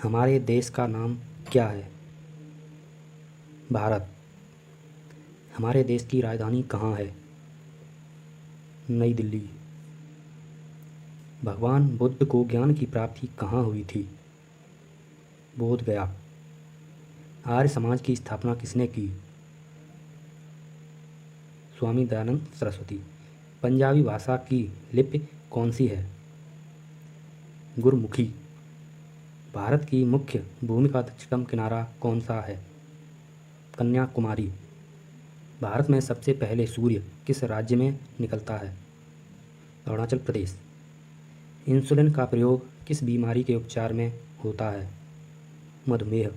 हमारे देश का नाम क्या है? भारत। हमारे देश की राजधानी कहाँ है? नई दिल्ली। भगवान बुद्ध को ज्ञान की प्राप्ति कहाँ हुई थी? बोध गया। आर्य समाज की स्थापना किसने की? स्वामी दयानंद सरस्वती। पंजाबी भाषा की लिपि कौन सी है? गुरमुखी। भारत की मुख्य भूमि का दक्षिणतम किनारा कौन सा है? कन्याकुमारी। भारत में सबसे पहले सूर्य किस राज्य में निकलता है? अरुणाचल प्रदेश। इंसुलिन का प्रयोग किस बीमारी के उपचार में होता है? मधुमेह।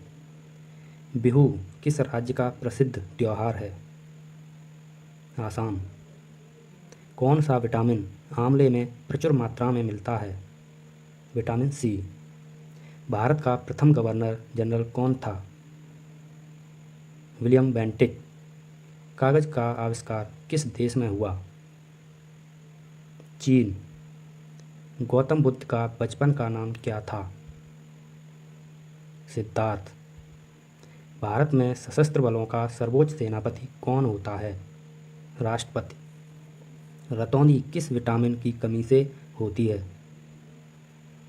बिहू किस राज्य का प्रसिद्ध त्योहार है? आसाम। कौन सा विटामिन आंवले में प्रचुर मात्रा में मिलता है? Vitamin C. भारत का प्रथम गवर्नर जनरल कौन था? William Bentinck. कागज का आविष्कार किस देश में हुआ? चीन। गौतम बुद्ध का बचपन का नाम क्या था? सिद्धार्थ। भारत में सशस्त्र बलों का सर्वोच्च सेनापति कौन होता है? राष्ट्रपति। रतौंधी किस विटामिन की कमी से होती है?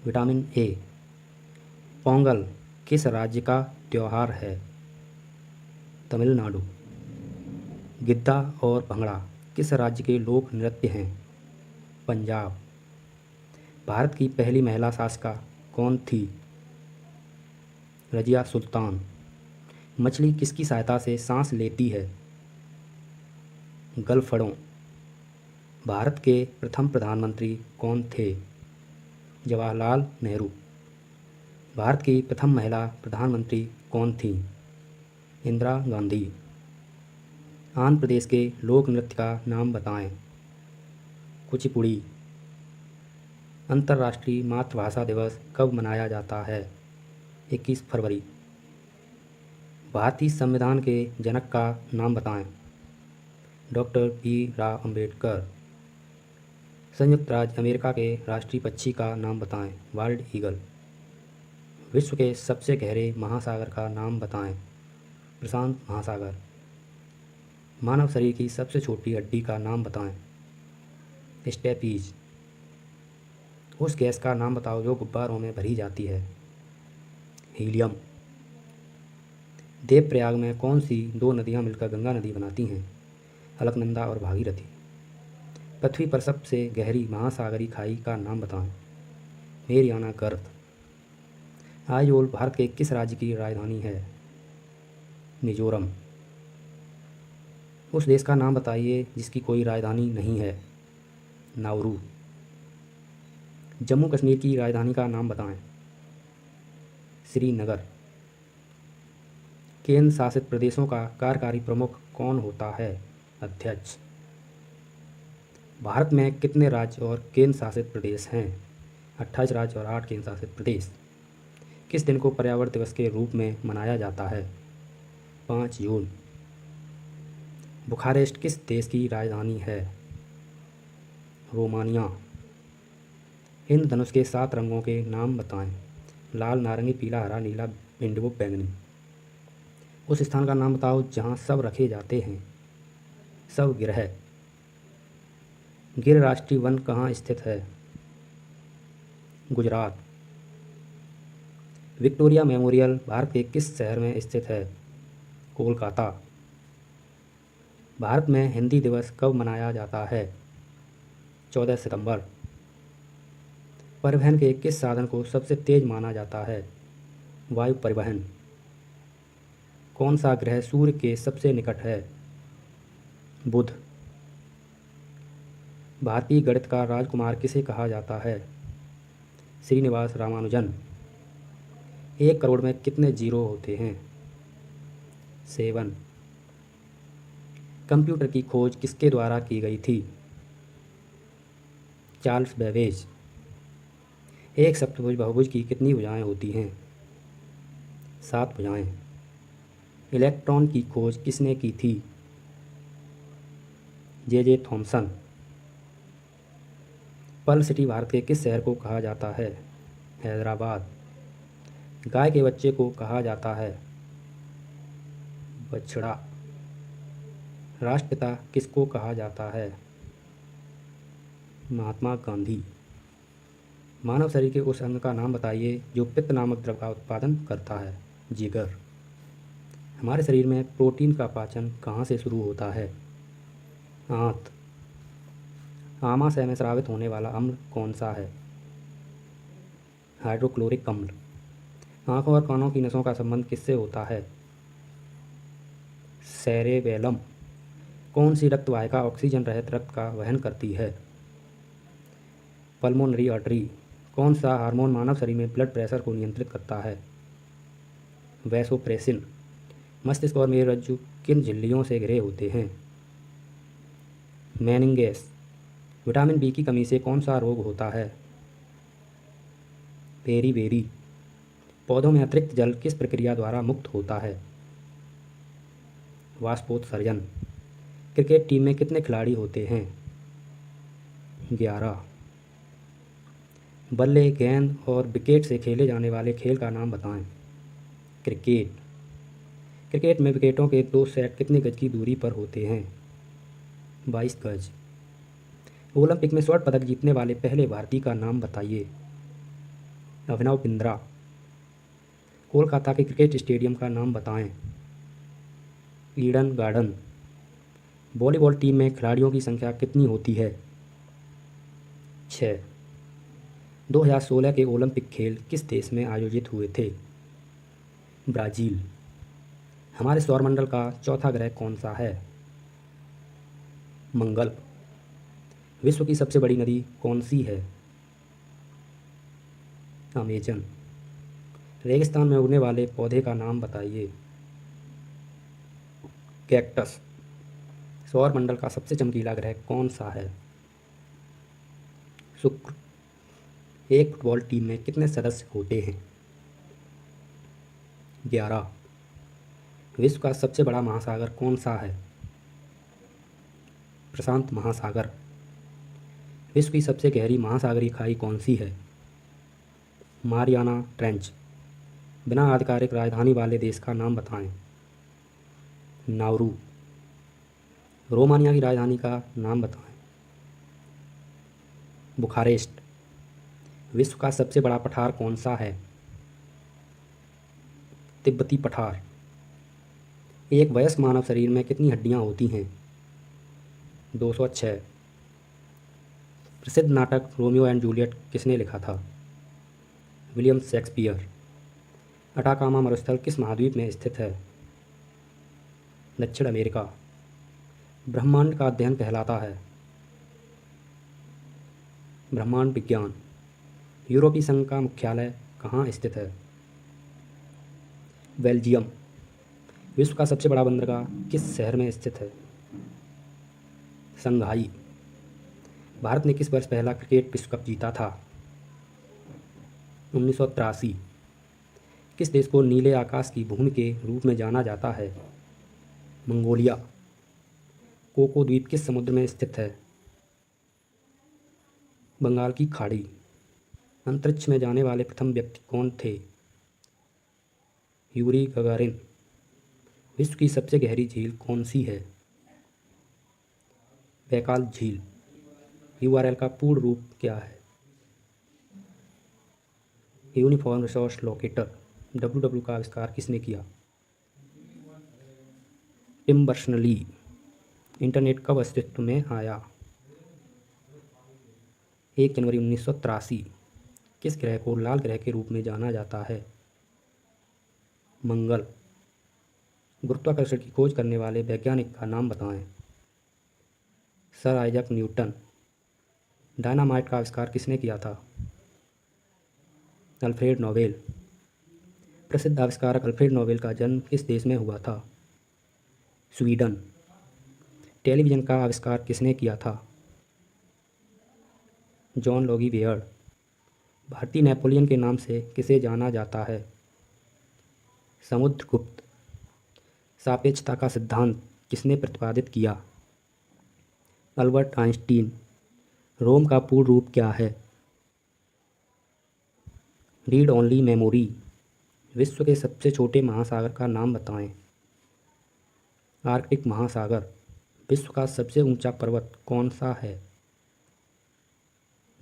Vitamin A. पोंगल किस राज्य का त्योहार है? तमिलनाडु। गिद्दा और भंगड़ा किस राज्य के लोक नृत्य हैं? पंजाब। भारत की पहली महिला शासिका कौन थी? रजिया सुल्तान। मछली किसकी सहायता से सांस लेती है? गलफड़ों। भारत के प्रथम प्रधानमंत्री कौन थे? जवाहरलाल नेहरू। भारत की प्रथम महिला प्रधानमंत्री कौन थी? इंदिरा गांधी। आंध्र प्रदेश के लोक नृत्य का नाम बताएं। कुचिपुड़ी। अंतर्राष्ट्रीय मातृभाषा दिवस कब मनाया जाता है? 21 फरवरी। भारतीय संविधान के जनक का नाम बताएं। डॉक्टर भीमराव अंबेडकर। संयुक्त राज्य अमेरिका के राष्ट्रीय पक्षी का नाम बताएं। Wild eagle. विश्व के सबसे गहरे महासागर का नाम बताएं। प्रशांत महासागर। मानव शरीर की सबसे छोटी हड्डी का नाम बताएं। स्टेपीज। उस गैस का नाम बताओ जो गुब्बारों में भरी जाती है। हीलियम। देवप्रयाग में कौन सी दो नदियाँ मिलकर गंगा नदी बनाती हैं? अलकनंदा और भागीरथी। पृथ्वी पर सबसे गहरी महासागरीय खाई का नाम बताएं। मेरियाना गर्त। आइजोल भारत के किस राज्य की राजधानी है? मिजोरम। उस देश का नाम बताइए जिसकी कोई राजधानी नहीं है। नाउरू। जम्मू कश्मीर की राजधानी का नाम बताएं। श्रीनगर। केंद्र शासित प्रदेशों का कार्यकारी प्रमुख कौन होता है? अध्यक्ष। भारत में कितने राज्य और केंद्र शासित प्रदेश हैं? 28 राज्य और 8 केंद्र शासित प्रदेश। किस दिन को पर्यावरण दिवस के रूप में मनाया जाता है? 5 जून। बुखारेस्ट किस देश की राजधानी है? रोमानिया। इंद्रधनुष के 7 रंगों के नाम बताएं। लाल, नारंगी, पीला, हरा, नीला, इंडिगो, बैंगनी। उस स्थान का नाम बताओ जहाँ सब रखे जाते हैं। सब ग्रह। गिर राष्ट्रीय वन कहाँ स्थित है? गुजरात। विक्टोरिया मेमोरियल भारत के किस शहर में स्थित है? कोलकाता। भारत में हिंदी दिवस कब मनाया जाता है? 14 सितंबर। परिवहन के किस साधन को सबसे तेज माना जाता है? वायु परिवहन। कौन सा ग्रह सूर्य के सबसे निकट है? बुध। भारतीय गणित का राजकुमार किसे कहा जाता है? श्रीनिवास रामानुजन। 1 करोड़ में कितने जीरो होते हैं? 7। कंप्यूटर की खोज किसके द्वारा की गई थी? Charles Babbage. एक सप्तभुज बहुभुज की कितनी भुजाएं होती हैं? 7 भुजाएं। इलेक्ट्रॉन की खोज किसने की थी? J Thomson. Pearl city Bharat के किस शहर को कहा जाता है? हैदराबाद। गाय के बच्चे को कहा जाता है बछड़ा। राष्ट्रपिता किसको कहा जाता है? महात्मा गांधी। मानव शरीर के उस अंग का नाम बताइए जो पित्त नामक द्रव का उत्पादन करता है? जिगर। हमारे शरीर में प्रोटीन का पाचन कहाँ से शुरू होता है? आंत। आमाशय में स्रावित होने वाला अम्ल कौन सा है? हाइड्रोक्लोरिक अम्ल। आँखों और कानों की नसों का संबंध किससे होता है? सेरेबेलम। कौन सी रक्त वाहिका ऑक्सीजन रहित रक्त का वहन करती है? Pulmonary artery. कौन सा हार्मोन मानव शरीर में ब्लड प्रेशर को नियंत्रित करता है? वैसोप्रेसिन। मस्तिष्क और मेरुरज्जु किन झिल्लियों से घिरे होते हैं? मेनिंगेस। विटामिन बी की कमी से कौन सा रोग होता है? पेरीबेरी। पौधों में अतिरिक्त जल किस प्रक्रिया द्वारा मुक्त होता है? वाष्पोत्सर्जन। क्रिकेट टीम में कितने खिलाड़ी होते हैं? 11। बल्ले, गेंद और विकेट से खेले जाने वाले खेल का नाम बताएं? क्रिकेट। क्रिकेट में विकेटों के 2 सेट कितने गज की दूरी पर होते हैं? 22 गज। ओलंपिक में स्वर्ण पदक जीतने वाले पहले भारतीय का नाम बताइए? अभिनव बिंद्रा। कोलकाता के क्रिकेट स्टेडियम का नाम बताएं? Eden garden. वॉलीबॉल टीम में खिलाड़ियों की संख्या कितनी होती है? 6। 2016 के ओलंपिक खेल किस देश में आयोजित हुए थे? ब्राज़ील। हमारे सौरमंडल का चौथा ग्रह कौन सा है? मंगल। विश्व की सबसे बड़ी नदी कौन सी है? अमेजन। रेगिस्तान में उगने वाले पौधे का नाम बताइए? कैक्टस। सौरमंडल का सबसे चमकीला ग्रह कौन सा है? शुक्र। एक फुटबॉल टीम में कितने सदस्य होते हैं? 11। विश्व का सबसे बड़ा महासागर कौन सा है? प्रशांत महासागर। विश्व की सबसे गहरी महासागरीय खाई कौन सी है? Mariana trench. बिना आधिकारिक राजधानी वाले देश का नाम बताएं? नाउरू। रोमानिया की राजधानी का नाम बताएं? बुखारेस्ट। विश्व का सबसे बड़ा पठार कौन सा है? तिब्बती पठार। एक वयस्क मानव शरीर में कितनी हड्डियां होती हैं? 206। प्रसिद्ध नाटक रोमियो एंड जूलियट किसने लिखा था? William Shakespeare. अटाकामा मरुस्थल किस महाद्वीप में स्थित है? दक्षिण अमेरिका। ब्रह्मांड का अध्ययन कहलाता है? ब्रह्मांड विज्ञान। यूरोपीय संघ का मुख्यालय कहाँ स्थित है? बेल्जियम। विश्व का सबसे बड़ा बंदरगाह किस शहर में स्थित है? शंघाई। भारत ने किस वर्ष पहला क्रिकेट विश्व कप जीता था? 1983। किस देश को नीले आकाश की भूमि के रूप में जाना जाता है? मंगोलिया। कोको द्वीप किस समुद्र में स्थित है? बंगाल की खाड़ी। अंतरिक्ष में जाने वाले प्रथम व्यक्ति कौन थे? Yuri Gagarin. विश्व की सबसे गहरी झील कौन सी है? बैकाल झील। यूआरएल का पूर्ण रूप क्या है? Uniform resource locator. डब्ल्यूडब्ल्यू का आविष्कार किसने किया? Tim Berners-Lee. इंटरनेट कब अस्तित्व में आया? 1 जनवरी 1983। किस ग्रह को लाल ग्रह के रूप में जाना जाता है? मंगल। गुरुत्वाकर्षण की खोज करने वाले वैज्ञानिक का नाम बताएं? Sir Isaac Newton. डायनामाइट का आविष्कार किसने किया था? Alfred Nobel. प्रसिद्ध आविष्कारक अल्फ्रेड नोबेल का जन्म किस देश में हुआ था? स्वीडन। टेलीविज़न का आविष्कार किसने किया था? जॉन लॉगी बेयर्ड। भारतीय नेपोलियन के नाम से किसे जाना जाता है? समुद्रगुप्त। सापेक्षता का सिद्धांत किसने प्रतिपादित किया? Albert Einstein. रोम का पूर्ण रूप क्या है? Read only memory. विश्व के सबसे छोटे महासागर का नाम बताएं। आर्कटिक महासागर। विश्व का सबसे ऊंचा पर्वत कौन सा है?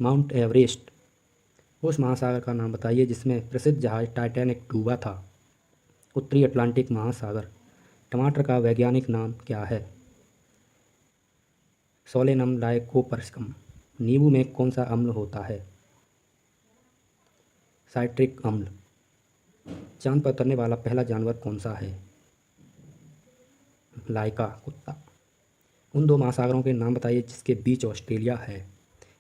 Mount Everest. उस महासागर का नाम बताइए जिसमें प्रसिद्ध जहाज टाइटैनिक डूबा था। उत्तरी अटलांटिक महासागर। टमाटर का वैज्ञानिक नाम क्या है? Solanum lycopersicum. नींबू में कौन सा अम्ल होता है? साइट्रिक अम्ल। चांद पर उतरने वाला पहला जानवर कौन सा है? लाइका कुत्ता। उन दो महासागरों के नाम बताइए जिसके बीच ऑस्ट्रेलिया है।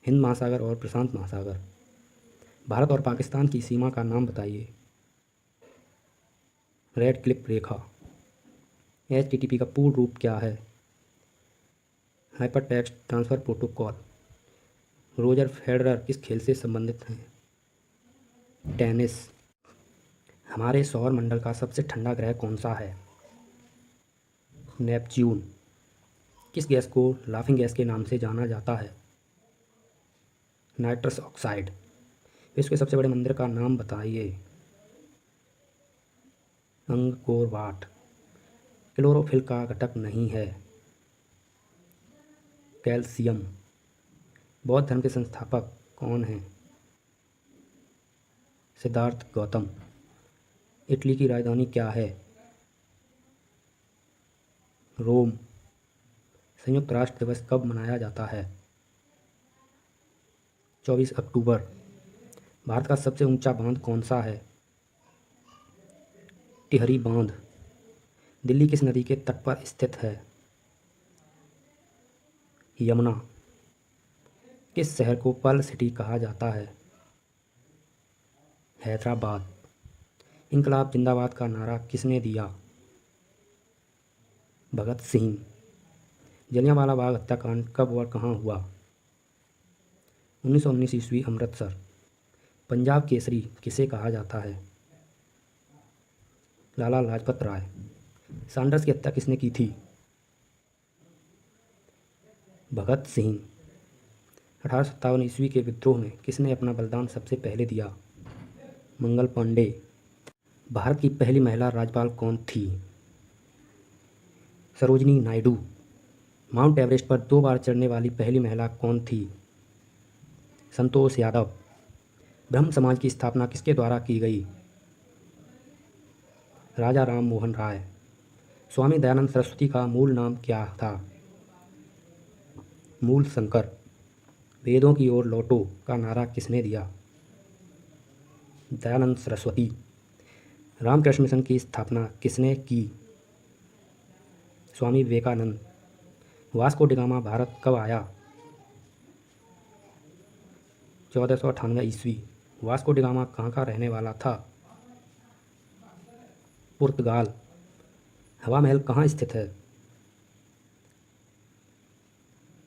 हिंद महासागर और प्रशांत महासागर। भारत और पाकिस्तान की सीमा का नाम बताइए। रेड क्लिफ रेखा। HTTP का पूर्ण रूप क्या है? Hyper text transfer protocol. Roger Federer किस खेल से संबंधित हैं? टेनिस। हमारे सौर मंडल का सबसे ठंडा ग्रह कौन सा है? नेपच्यून। किस गैस को लाफिंग गैस के नाम से जाना जाता है? Nitrous oxide. विश्व के सबसे बड़े मंदिर का नाम बताइए। Angkor Wat. क्लोरोफिल का घटक नहीं है। कैल्शियम। बौद्ध धर्म के संस्थापक कौन हैं? सिद्धार्थ गौतम। इटली की राजधानी क्या है? रोम। संयुक्त राष्ट्र दिवस कब मनाया जाता है? 24 अक्टूबर। भारत का सबसे ऊंचा बांध कौन सा है? टिहरी बांध। दिल्ली किस नदी के तट पर स्थित है? यमुना। किस शहर को पर्ल सिटी कहा जाता है? हैदराबाद। इनकलाब जिंदाबाद का नारा किसने दिया? भगत सिंह। जलियांवाला बाग हत्याकांड कब और कहाँ हुआ? 1919 ईस्वी अमृतसर। पंजाब केसरी किसे कहा जाता है? लाला लाजपत राय। सैंडर्स की हत्या किसने की थी? भगत सिंह। 1857 ईस्वी के विद्रोह में किसने अपना बलिदान सबसे पहले दिया? मंगल पांडे। भारत की पहली महिला राज्यपाल कौन थी? सरोजिनी नायडू। माउंट एवरेस्ट पर 2 बार चढ़ने वाली पहली महिला कौन थी? संतोष यादव। ब्रह्म समाज की स्थापना किसके द्वारा की गई? राजा राम मोहन राय। स्वामी दयानंद सरस्वती का मूल नाम क्या था? मूल शंकर। वेदों की ओर लौटो का नारा किसने दिया? दयानंद सरस्वती। रामकृष्ण मिशन की स्थापना किसने की? स्वामी विवेकानंद। वास्को डिगामा भारत कब आया? 1498 ईस्वी। वास्को डिगामा कहाँ का रहने वाला था? पुर्तगाल। हवा महल कहाँ स्थित है?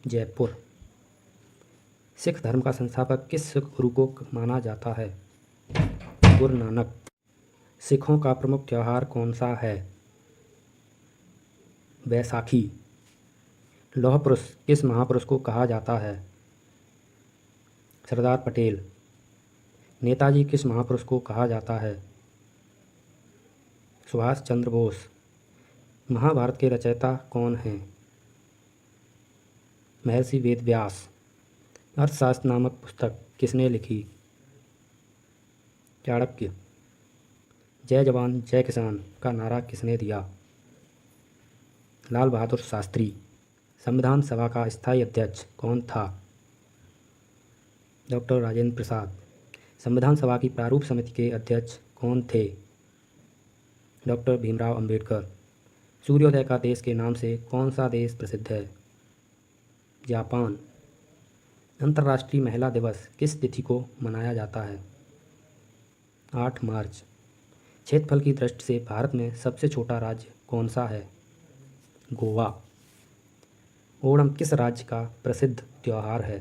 जयपुर। सिख धर्म का संस्थापक किस सिख गुरु को माना जाता है? गुरु नानक। सिखों का प्रमुख त्यौहार कौन सा है? बैसाखी। लौह पुरुष किस महापुरुष को कहा जाता है? सरदार पटेल। नेताजी किस महापुरुष को कहा जाता है? सुभाष चंद्र बोस। महाभारत के रचयिता कौन हैं? महर्षि वेदव्यास। अर्थशास्त्र नामक पुस्तक किसने लिखी? चाणक्य। जय जवान जय किसान का नारा किसने दिया? लाल बहादुर शास्त्री। संविधान सभा का स्थायी अध्यक्ष कौन था? डॉक्टर राजेंद्र प्रसाद। संविधान सभा की प्रारूप समिति के अध्यक्ष कौन थे? डॉक्टर भीमराव अंबेडकर। सूर्योदय का देश के नाम से कौन सा देश प्रसिद्ध है? जापान। अंतर्राष्ट्रीय महिला दिवस किस तिथि को मनाया जाता है? 8 मार्च। क्षेत्रफल की दृष्टि से भारत में सबसे छोटा राज्य कौन सा है? गोवा। ओणम किस राज्य का प्रसिद्ध त्यौहार है?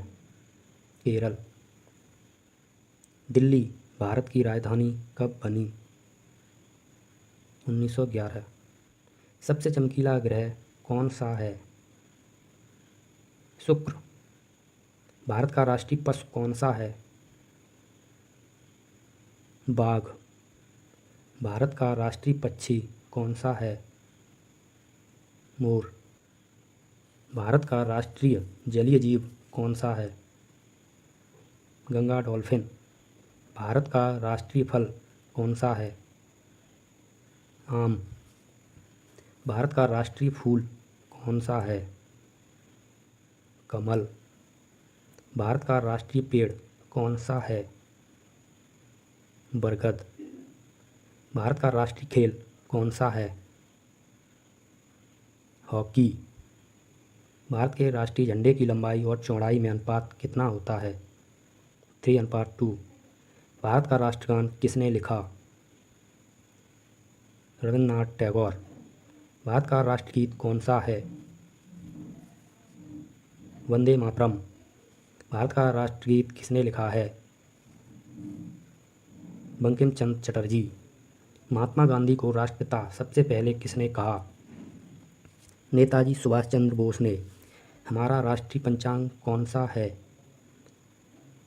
केरल। दिल्ली भारत की राजधानी कब बनी? 1911। सबसे चमकीला ग्रह कौन सा है? शुक्र। भारत का राष्ट्रीय पशु कौन सा है? बाघ। भारत का राष्ट्रीय पक्षी कौन सा है? मोर। भारत का राष्ट्रीय जलीय जीव कौन सा है? गंगा डॉल्फिन। भारत का राष्ट्रीय फल कौन सा है? आम। भारत का राष्ट्रीय फूल कौन सा है? कमल। भारत का राष्ट्रीय पेड़ कौन सा है? बरगद। भारत का राष्ट्रीय खेल कौन सा है? हॉकी। भारत के राष्ट्रीय झंडे की लंबाई और चौड़ाई में अनुपात कितना होता है? 3:2। भारत का राष्ट्रगान किसने लिखा? रविंद्रनाथ टैगोर। भारत का राष्ट्रगीत कौन सा है? वंदे मातरम। भारत का राष्ट्रगीत किसने लिखा है? बंकिम चंद्र चटर्जी। महात्मा गांधी को राष्ट्रपिता सबसे पहले किसने कहा? नेताजी सुभाष चंद्र बोस ने। हमारा राष्ट्रीय पंचांग कौन सा है?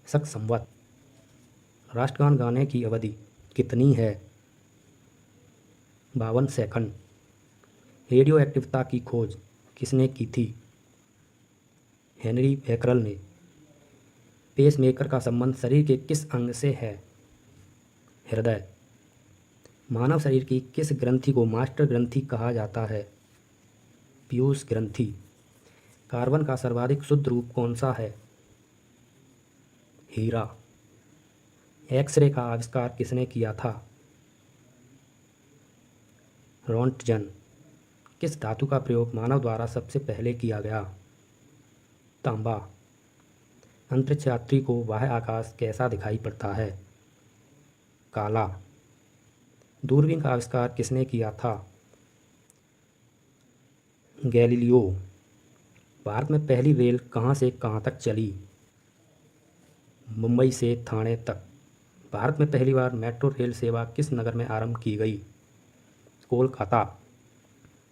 शक संवत। राष्ट्रगान गाने की अवधि कितनी है? 52 सेकंड। रेडियो एक्टिविटी की खोज किसने की थी? हेनरी बैकरल ने। पेसमेकर का संबंध शरीर के किस अंग से है? हृदय। मानव शरीर की किस ग्रंथि को मास्टर ग्रंथि कहा जाता है? पीयूष ग्रंथि। कार्बन का सर्वाधिक शुद्ध रूप कौन सा है? हीरा। एक्सरे का आविष्कार किसने किया था? रोंटगन। किस धातु का प्रयोग मानव द्वारा सबसे पहले किया गया? तांबा। अंतरिक्ष यात्री को बाह्य आकाश कैसा दिखाई पड़ता है? काला। दूरबीन का आविष्कार किसने किया था? गैलीलियो। भारत में पहली रेल कहाँ से कहाँ तक चली? मुंबई से ठाणे तक। भारत में पहली बार मेट्रो रेल सेवा किस नगर में आरंभ की गई? कोलकाता।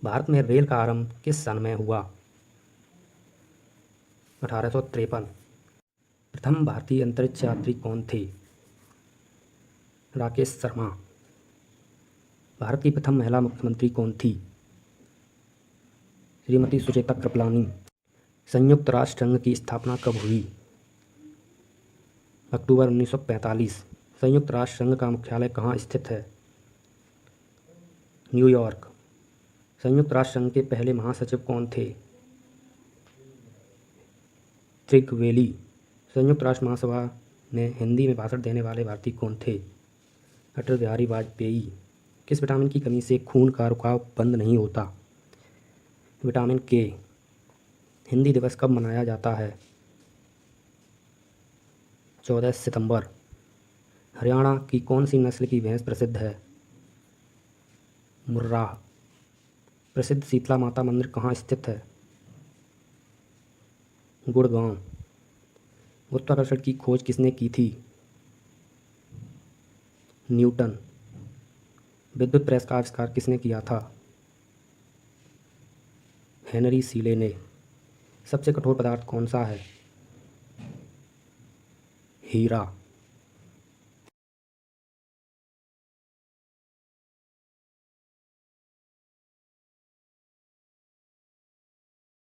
भारत में रेल का आरंभ किस सन में हुआ? 1853। प्रथम भारतीय अंतरिक्ष यात्री कौन थे? राकेश शर्मा। भारत की प्रथम महिला मुख्यमंत्री कौन थी? श्रीमती सुचेता कृपलानी। संयुक्त राष्ट्र संघ की स्थापना कब हुई? अक्टूबर 1945। संयुक्त राष्ट्र संघ का मुख्यालय कहाँ स्थित है? न्यूयॉर्क। संयुक्त राष्ट्र संघ के पहले महासचिव कौन थे? त्रिगवेली। संयुक्त राष्ट्र महासभा में हिंदी में भाषण देने वाले भारतीय कौन थे? अटल बिहारी वाजपेयी। किस विटामिन की कमी से खून का रुकाव बंद नहीं होता? विटामिन के। हिंदी दिवस कब मनाया जाता है? 14 सितंबर। हरियाणा की कौन सी नस्ल की भैंस प्रसिद्ध है? मुर्राह। प्रसिद्ध शीतला माता मंदिर कहाँ स्थित है? गुड़गांव। गुरुत्वाकर्षण की खोज किसने की थी? न्यूटन। विद्युत प्रेस का आविष्कार किसने किया था? हेनरी सीले ने। सबसे कठोर पदार्थ कौन सा है? हीरा।